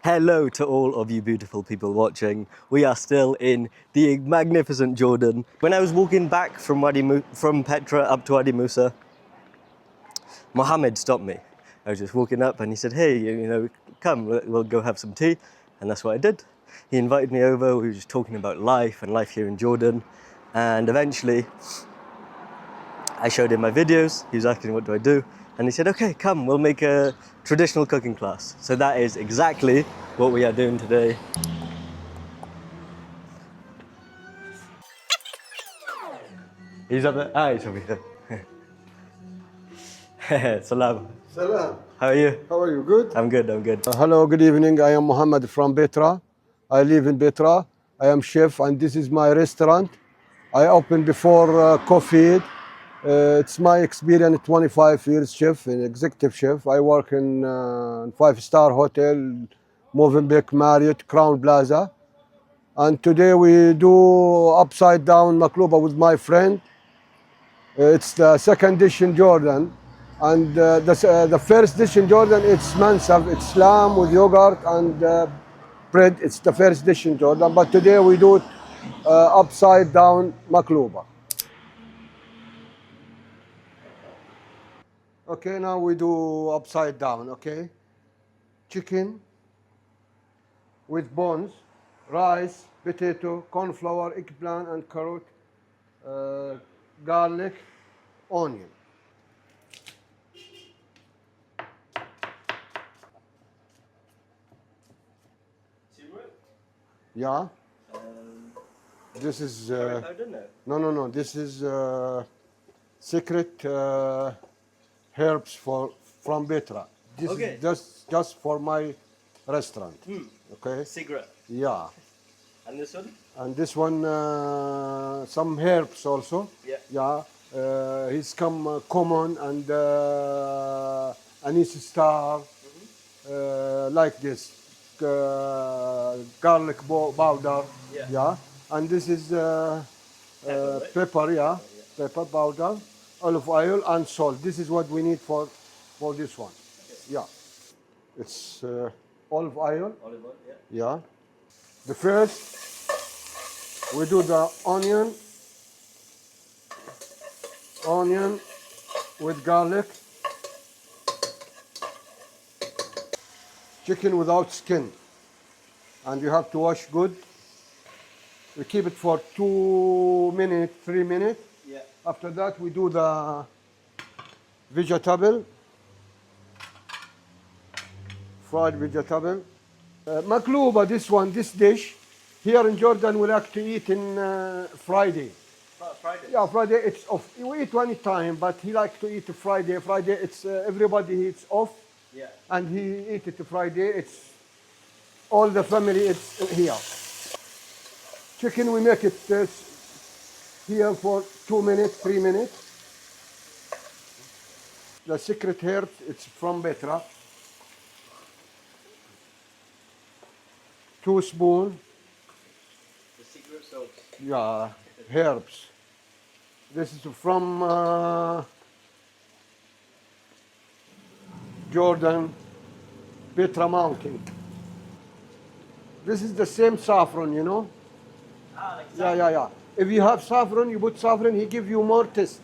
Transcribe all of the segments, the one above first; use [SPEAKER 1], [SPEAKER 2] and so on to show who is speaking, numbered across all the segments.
[SPEAKER 1] Hello to all of you beautiful people watching. We are still in the magnificent Jordan. When I was walking back from Petra up to Wadi Musa, Mohammed stopped me. I was just walking up and he said, hey, come, we'll go have some tea. And that's what I did. He invited me over. We were just talking about life and life here in Jordan. And eventually, I showed him my videos. He was asking, what do I do? And he said, okay, come, we'll make a traditional cooking class. So that is exactly what we are doing today. He's up there. Ah, he's over here. Salam.
[SPEAKER 2] Salam.
[SPEAKER 1] How are you?
[SPEAKER 2] How are you? Good?
[SPEAKER 1] I'm good, I'm good.
[SPEAKER 2] Hello, good evening. I am Mohammed from Petra. I live in Petra. I am chef and this is my restaurant. I opened before COVID. It's my experience, 25 years chef, an executive chef. I work in 5-star hotel, Movenpick, Marriott, Crown Plaza. And today we do upside down makluba with my friend. It's the second dish in Jordan. And the first dish in Jordan, it's mansaf, it's lamb with yogurt and bread. It's the first dish in Jordan. But today we do it upside down makluba. Okay, now we do upside down, okay? Chicken with bones, rice, potato, cornflour, eggplant and carrot, garlic, onion. Yeah. This is no. This is secret herbs from Petra. This is just for my restaurant. Okay.
[SPEAKER 1] Cigarette.
[SPEAKER 2] Yeah.
[SPEAKER 1] And this one?
[SPEAKER 2] And this one some herbs also.
[SPEAKER 1] Yeah.
[SPEAKER 2] Yeah. He's come common and anise star like this. Garlic powder, yeah. And this is pepper, yeah, pepper powder, olive oil and salt. This is what we need for this one, yeah. It's olive oil, yeah. The first we do the onion with garlic. Chicken without skin, and you have to wash good. We keep it for 2 minutes, 3 minutes.
[SPEAKER 1] Yeah.
[SPEAKER 2] After that, we do the vegetable, fried vegetable. Makluba, this dish, here in Jordan, we like to eat in Friday.
[SPEAKER 1] Friday?
[SPEAKER 2] Yeah, Friday it's off. We eat one time, but he likes to eat Friday. Friday, it's everybody eats off.
[SPEAKER 1] Yeah.
[SPEAKER 2] And he eat it Friday. It's all the family. It's here. Chicken, we make it here for 2 minutes, 3 minutes. The secret herbs, it's from Petra. 2 spoons.
[SPEAKER 1] The secret sauce.
[SPEAKER 2] Yeah, herbs. This is from Jordan, Petra Mountain. This is the same saffron, you know?
[SPEAKER 1] Ah, like saffron.
[SPEAKER 2] Yeah. If you have saffron, you put saffron, he give you more taste.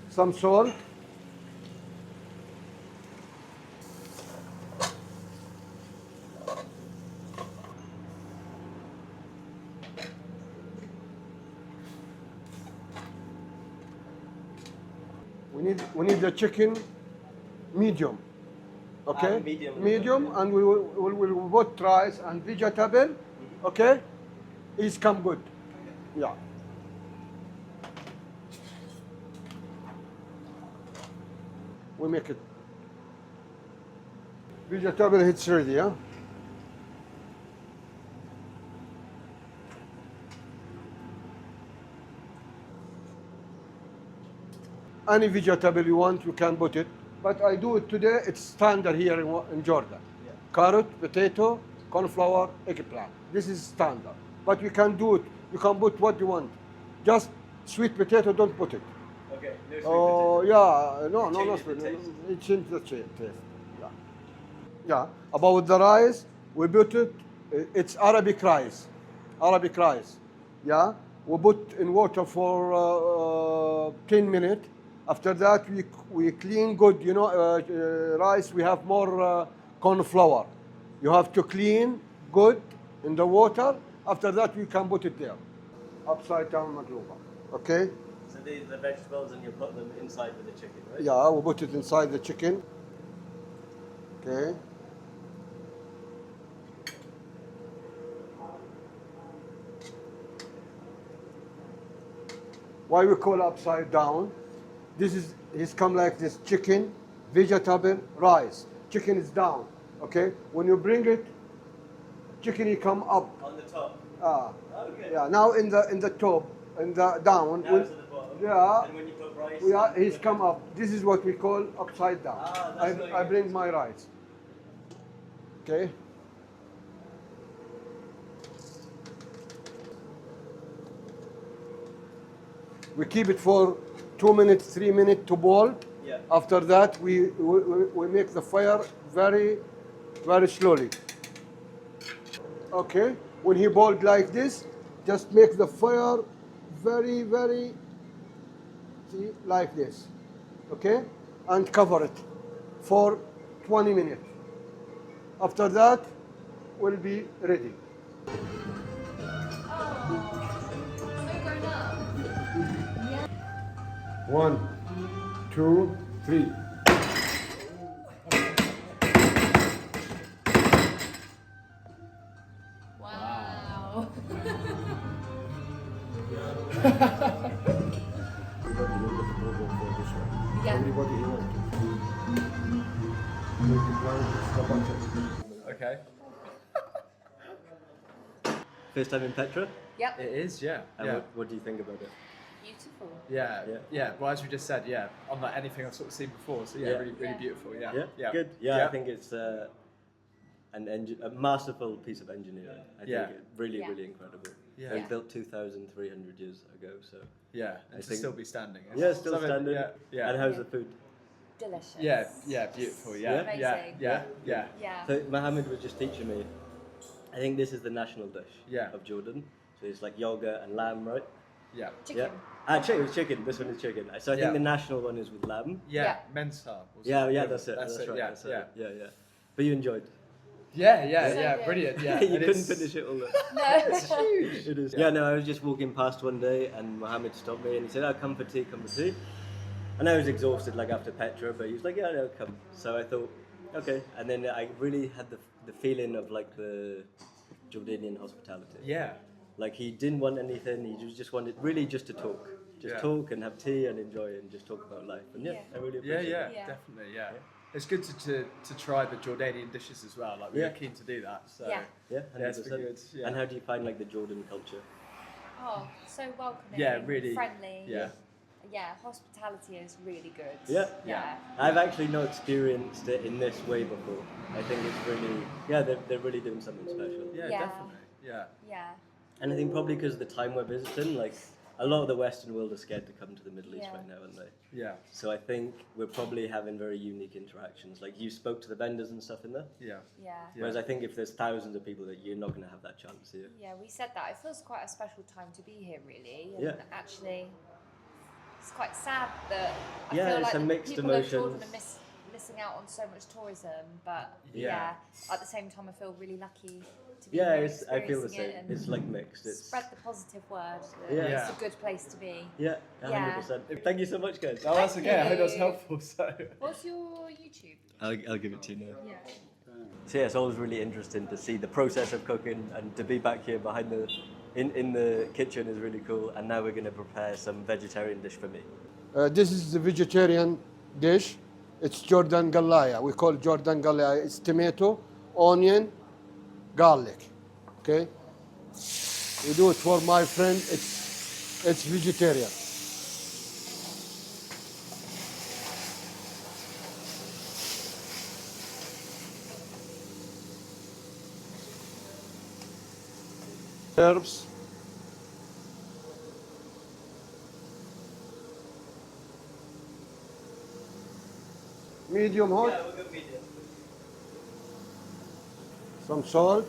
[SPEAKER 2] Some salt. We need the chicken medium. Okay? Medium, and we will put rice and vegetable. Okay? It's come good. Yeah. We make it. Vegetable, it's ready, yeah? Any vegetable you want, you can put it. But I do it today, it's standard here in Jordan. Yeah. Carrot, potato, cornflour, eggplant. This is standard. But you can do it, you can put what you want. Just sweet potato, don't put it.
[SPEAKER 1] Okay, no sweet
[SPEAKER 2] Oh,
[SPEAKER 1] potato.
[SPEAKER 2] yeah, no,
[SPEAKER 1] It
[SPEAKER 2] no
[SPEAKER 1] changes
[SPEAKER 2] sweet.
[SPEAKER 1] the taste.
[SPEAKER 2] It changes the taste, yeah. Yeah, about the rice, We put it, it's Arabic rice. Arabic rice. Yeah? We put in water for 10 minutes. After that, we clean good. You know, rice, we have more corn flour. You have to clean good in the water. After that, we can put it there. Upside down magluba. Okay?
[SPEAKER 1] So these are the vegetables and you put them inside with the chicken, right?
[SPEAKER 2] Yeah, we put it inside the chicken. Okay. Why we call upside down? This is, it's come like this: chicken, vegetable, rice. Chicken is down. Okay. When you bring it, chicken you come up.
[SPEAKER 1] On the top. Okay.
[SPEAKER 2] Yeah. Now in the top, in the down.
[SPEAKER 1] Now it's at the bottom.
[SPEAKER 2] Yeah.
[SPEAKER 1] And when you put rice.
[SPEAKER 2] Yeah, he's come up. This is what we call upside down.
[SPEAKER 1] That's
[SPEAKER 2] I bring my rice. Okay. We keep it for 2 minutes, 3 minutes to boil.
[SPEAKER 1] Yeah.
[SPEAKER 2] After that, we make the fire very, very slowly. Okay. When he boiled like this, just make the fire very, very, see, like this. Okay? And cover it for 20 minutes. After that, will be ready. One, two, three.
[SPEAKER 3] Wow.
[SPEAKER 2] Everybody here wants to.
[SPEAKER 4] Okay.
[SPEAKER 1] First time in Petra?
[SPEAKER 3] Yep.
[SPEAKER 4] It is, yeah.
[SPEAKER 1] And
[SPEAKER 4] Yeah.
[SPEAKER 1] what do you think about it?
[SPEAKER 3] Beautiful.
[SPEAKER 4] Yeah,
[SPEAKER 1] Yeah.
[SPEAKER 4] yeah. Well, as we just said, yeah, unlike anything I've sort of seen before. So yeah,
[SPEAKER 1] Yeah.
[SPEAKER 4] really, really
[SPEAKER 3] Yeah.
[SPEAKER 4] beautiful. Yeah,
[SPEAKER 1] Yeah? Good. Yeah, I think it's a masterful piece of engineering. I think
[SPEAKER 4] Yeah.
[SPEAKER 1] really,
[SPEAKER 3] Yeah.
[SPEAKER 1] really incredible.
[SPEAKER 4] Yeah.
[SPEAKER 1] It was
[SPEAKER 3] Yeah.
[SPEAKER 1] built 2,300 years ago, so.
[SPEAKER 4] yeah,
[SPEAKER 1] I
[SPEAKER 4] and to
[SPEAKER 1] think-
[SPEAKER 4] still be standing.
[SPEAKER 1] Yeah, still
[SPEAKER 4] something-
[SPEAKER 1] standing.
[SPEAKER 4] Yeah, yeah.
[SPEAKER 1] And how's the food?
[SPEAKER 3] Delicious.
[SPEAKER 4] Yeah, yeah, beautiful. Yeah,
[SPEAKER 3] Amazing.
[SPEAKER 4] yeah, yeah.
[SPEAKER 3] Yeah.
[SPEAKER 1] So Mohammed was just teaching me. I think this is the national dish
[SPEAKER 4] Yeah.
[SPEAKER 1] of Jordan. So it's like yogurt and lamb, right?
[SPEAKER 4] Yeah,
[SPEAKER 3] Chicken.
[SPEAKER 1] Yeah. Actually, it was chicken. This one is chicken. So I think
[SPEAKER 4] Yeah.
[SPEAKER 1] the national one is with lamb.
[SPEAKER 4] yeah.
[SPEAKER 3] Yeah.
[SPEAKER 4] Mensa.
[SPEAKER 1] Yeah, that's it.
[SPEAKER 4] That's it.
[SPEAKER 1] right.
[SPEAKER 4] Yeah,
[SPEAKER 1] that's
[SPEAKER 4] yeah.
[SPEAKER 1] it. Yeah. But you enjoyed.
[SPEAKER 4] Yeah, yeah,
[SPEAKER 3] So
[SPEAKER 4] yeah.
[SPEAKER 3] good.
[SPEAKER 4] Brilliant. Yeah,
[SPEAKER 1] You
[SPEAKER 4] and
[SPEAKER 1] couldn't
[SPEAKER 4] it's-
[SPEAKER 1] finish it all. Up.
[SPEAKER 3] No.
[SPEAKER 1] It is. Yeah, no, I was just walking past one day and Mohammed stopped me and he said, "Oh, come for tea, come for tea." And I was exhausted, like after Petra, but he was like, "Yeah, no, come." So I thought, okay. And then I really had the feeling of like the Jordanian hospitality.
[SPEAKER 4] Yeah,
[SPEAKER 1] Like he didn't want anything. He just wanted really just to talk,
[SPEAKER 4] Yeah.
[SPEAKER 1] talk and have tea and enjoy and just talk about life. And yeah,
[SPEAKER 3] Yeah.
[SPEAKER 1] I really
[SPEAKER 4] yeah,
[SPEAKER 1] appreciate
[SPEAKER 4] yeah,
[SPEAKER 1] it.
[SPEAKER 3] Yeah.
[SPEAKER 4] definitely. Yeah. It's good to try the Jordanian dishes as well. Like we're
[SPEAKER 1] Yeah.
[SPEAKER 4] keen to do that. So
[SPEAKER 3] Yeah.
[SPEAKER 1] Yeah,
[SPEAKER 4] Yeah, it's been
[SPEAKER 1] 100%.
[SPEAKER 4] good, yeah.
[SPEAKER 1] And how do you find like the Jordan culture?
[SPEAKER 3] Oh, so welcoming.
[SPEAKER 4] Yeah, really.
[SPEAKER 3] Friendly.
[SPEAKER 4] Yeah.
[SPEAKER 3] Yeah, hospitality is really good.
[SPEAKER 1] Yeah.
[SPEAKER 3] Yeah.
[SPEAKER 1] I've actually not experienced it in this way before. I think it's really, yeah, they're really doing something special.
[SPEAKER 4] Yeah,
[SPEAKER 3] Yeah.
[SPEAKER 4] definitely. Yeah.
[SPEAKER 3] Yeah.
[SPEAKER 1] And I think probably because of the time we're visiting, like a lot of the Western world are scared to come to the Middle East
[SPEAKER 3] Yeah.
[SPEAKER 1] right now, aren't they?
[SPEAKER 4] Yeah.
[SPEAKER 1] So I think we're probably having very unique interactions. Like you spoke to the vendors and stuff in there.
[SPEAKER 4] Yeah.
[SPEAKER 3] Yeah.
[SPEAKER 1] Whereas I think if there's thousands of people, that you're not going to have that chance here.
[SPEAKER 3] Yeah, we said that. It feels quite a special time to be here, really. And
[SPEAKER 1] Yeah.
[SPEAKER 3] actually, it's quite sad that I
[SPEAKER 1] Yeah,
[SPEAKER 3] feel
[SPEAKER 1] it's
[SPEAKER 3] like
[SPEAKER 1] a
[SPEAKER 3] the
[SPEAKER 1] mixed
[SPEAKER 3] people of Jordan
[SPEAKER 1] emotions.
[SPEAKER 3] are missing out on so much tourism. But
[SPEAKER 4] Yeah.
[SPEAKER 3] yeah, at the same time, I feel really lucky to be
[SPEAKER 1] Yeah,
[SPEAKER 3] here
[SPEAKER 1] I feel the
[SPEAKER 3] experiencing
[SPEAKER 1] same.
[SPEAKER 3] it and
[SPEAKER 1] It's like mixed. It's
[SPEAKER 3] spread the positive word. That
[SPEAKER 1] Yeah.
[SPEAKER 3] It's a good place to be.
[SPEAKER 1] yeah,
[SPEAKER 3] Yeah.
[SPEAKER 1] 100%. Thank you so much, guys.
[SPEAKER 4] Oh, that's
[SPEAKER 3] Thank
[SPEAKER 4] okay. I hope that's
[SPEAKER 3] you.
[SPEAKER 4] helpful. So.
[SPEAKER 3] What's your YouTube?
[SPEAKER 1] I'll give it to you now.
[SPEAKER 3] Yeah.
[SPEAKER 1] So yeah, it's always really interesting to see the process of cooking and to be back here behind in the kitchen is really cool. And now we're going to prepare some vegetarian dish for me.
[SPEAKER 2] This is the vegetarian dish. It's Jordan Galaya. We call it Jordan Galaya. It's tomato, onion, garlic. Okay. We do it for my friend. It's vegetarian. Herbs. Medium hot.
[SPEAKER 1] we'll go medium.
[SPEAKER 2] some salt.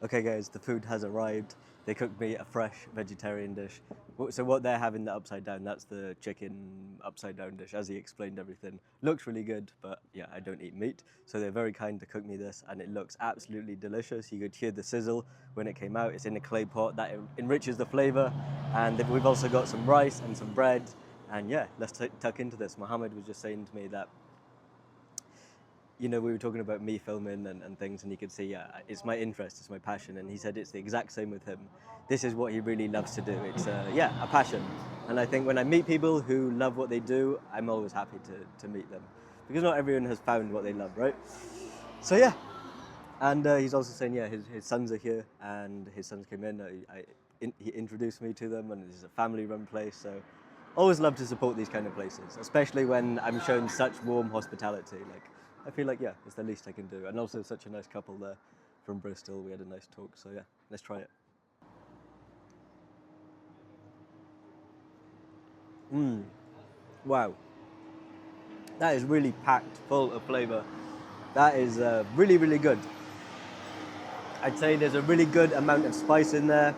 [SPEAKER 1] Okay guys, the food has arrived. They cooked me a fresh vegetarian dish. So what they're having, the upside down, that's the chicken upside down dish, as he explained everything. Looks really good, but yeah, I don't eat meat. So they're very kind to cook me this, and it looks absolutely delicious. You could hear the sizzle when it came out. It's in a clay pot, that enriches the flavor. And we've also got some rice and some bread. And yeah, let's tuck into this. Mohammed was just saying to me that, you know, we were talking about me filming and things, and you could see, yeah, it's my interest, it's my passion. And he said it's the exact same with him. This is what he really loves to do. It's, yeah, a passion. And I think when I meet people who love what they do, I'm always happy to meet them. Because not everyone has found what they love, right? So, yeah. And he's also saying, yeah, his sons are here, and his sons came in. He introduced me to them, and this is a family-run place. So, always love to support these kind of places, especially when I'm shown such warm hospitality. Like, I feel like, yeah, it's the least I can do. And also such a nice couple there from Bristol. We had a nice talk. So, yeah, let's try it. Wow. That is really packed full of flavor. That is really, really good. I'd say there's a really good amount of spice in there,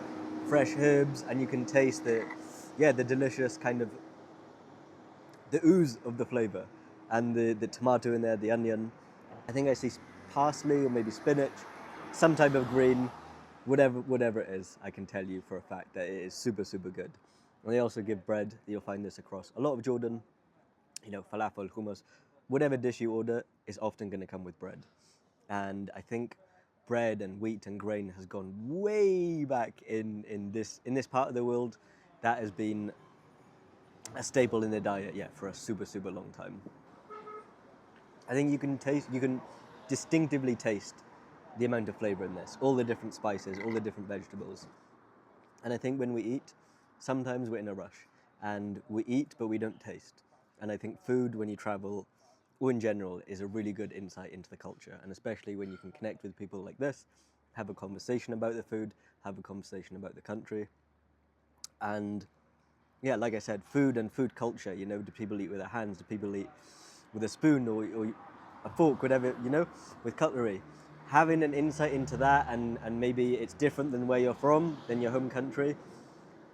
[SPEAKER 1] fresh herbs, and you can taste the delicious kind of, the ooze of the flavor. And the tomato in there, the onion. I think I see parsley or maybe spinach, some type of green, whatever it is. I can tell you for a fact that it is super, super good. And they also give bread. You'll find this across a lot of Jordan, you know, falafel, hummus, whatever dish you order is often going to come with bread. And I think bread and wheat and grain has gone way back in this part of the world. That has been a staple in their diet, yeah, for a super, super long time. I think you can distinctively taste the amount of flavor in this, all the different spices, all the different vegetables. And I think when we eat, sometimes we're in a rush and we eat, but we don't taste. And I think food, when you travel, or in general, is a really good insight into the culture. And especially when you can connect with people like this, have a conversation about the food, have a conversation about the country. And yeah, like I said, food and food culture, you know, do people eat with their hands? Do people eat with a spoon or a fork, whatever, you know, with cutlery? Having an insight into that, and maybe it's different than where you're from, than your home country,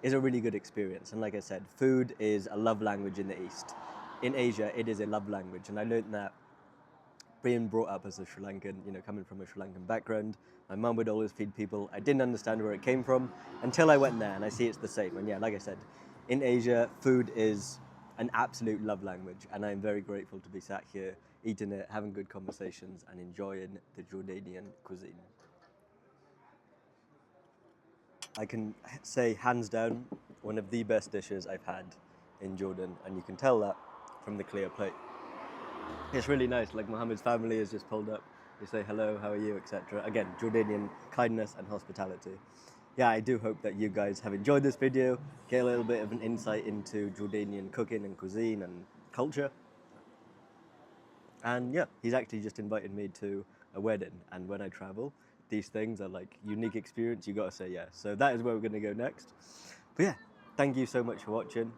[SPEAKER 1] is a really good experience. And like I said, food is a love language in the East. In Asia, it is a love language. And I learned that being brought up as a Sri Lankan, you know, coming from a Sri Lankan background. My mum would always feed people. I didn't understand where it came from until I went there, and I see it's the same. And yeah, like I said, in Asia, food is an absolute love language, and I'm very grateful to be sat here, eating it, having good conversations, and enjoying the Jordanian cuisine. I can say hands down, one of the best dishes I've had in Jordan, and you can tell that from the clear plate. It's really nice, like Mohammed's family has just pulled up, they say hello, how are you, etc. Again, Jordanian kindness and hospitality. Yeah, I do hope that you guys have enjoyed this video, get a little bit of an insight into Jordanian cooking and cuisine and culture. And yeah, he's actually just invited me to a wedding, and when I travel, these things are like unique experience, you gotta say yes. So that is where we're gonna go next. But yeah, thank you so much for watching.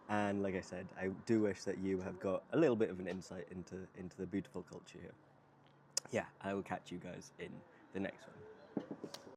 [SPEAKER 1] And like I said, I do wish that you have got a little bit of an insight into the beautiful culture here. Yeah, I will catch you guys in the next one.